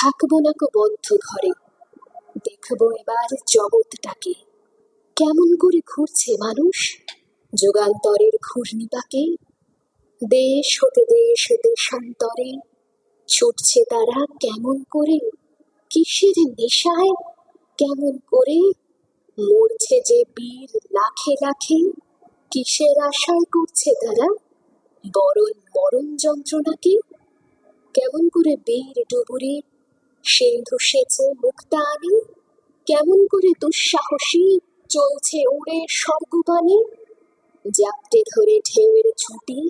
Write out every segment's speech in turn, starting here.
থাকবো না কো বদ্ধ ঘরে, দেখবো এবার জগৎটাকে কেমন করে ঘুরছে মানুষ যুগান্তরের ঘূর্ণিপাকে। দেশ হতে দেশ দেশান্তরে ছুটছে তারা কেমন করে, কিসের নেশায় কেমন করে মরছে যে বীর লাখে লাখে, কিসের আশায় করছে তারা বরণ মরণ যন্ত্রণাকে। কেমন করে বীর ডুবুরে সিন্ধু সেচে মুক্তা আনে, কেমন করে দুঃসাহসী চলছে উড়ে স্বর্গপানে। জাপটে ধরে ঢেউয়ের ছুটি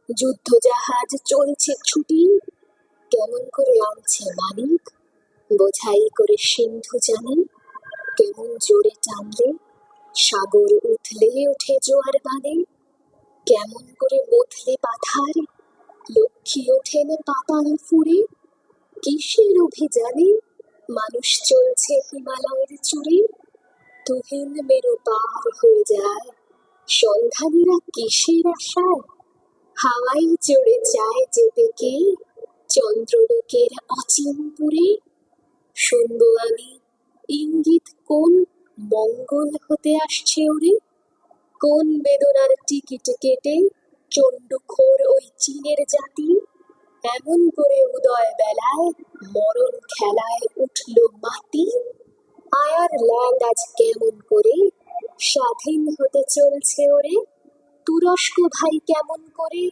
যুদ্ধ জাহাজ চলছে ছুটি, কেমন করে আনছে মানিক বোঝাই করে সিন্ধু জানে। কেমন জোরে টানলে সাগর উথলে ওঠে জোয়ার বানে, কেমন করে মথলে পাথার লক্ষ্মী ওঠেন পাতাল ফুঁড়ে। কিসের অভিযানে মানুষ চলছে হিমালয়ের চূড়ে, তুহিন মেরু পার হয়ে যায় সন্ধানীরা কিসের আশায়, হাওয়াই চড়ে যায় যেতে কে চন্দ্রলোকের অচিনপুরে। শুনবো আমি ইঙ্গিত কোন মঙ্গল হতে আসছে ওরে, কোন বেদনার টিকিট কেটে চণ্ডুখোর ওই চীনের জাতি। এমন করে উদয় বেলায় মরণ খেলায় উঠল মাটি, আয়ারল্যান্ড আজ কেমন করে স্বাধীন হতে চলছে ওরে। তুরস্ক ভাই কেমন করে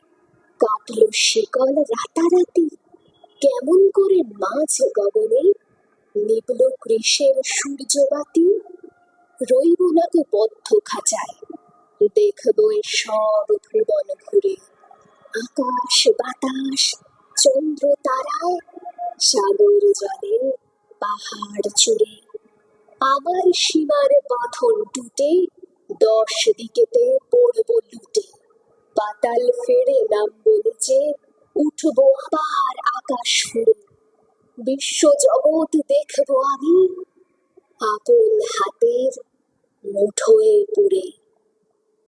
কাটল শিকল রাতারাতি, কেমন করে মাঝ গগনে নিবল গ্রীষ্মের সূর্যবাতি। রইব না তো বদ্ধ খাঁচায়, দেখবো এ সব ভুবন ঘুরে, আকাশ বাতাস চন্দ্র তারায় সাগর জলে পাহাড় চূড়ে। আমার সীমার বাঁধন টুটে 10 দিকেতে পড়বো লুটে, পাতাল ফেরে নামবো নিচে উঠবো আবার আকাশ ফুঁড়ে। বিশ্ব জগৎ দেখবো আমি আপন হাতের মুঠোয় পুরে।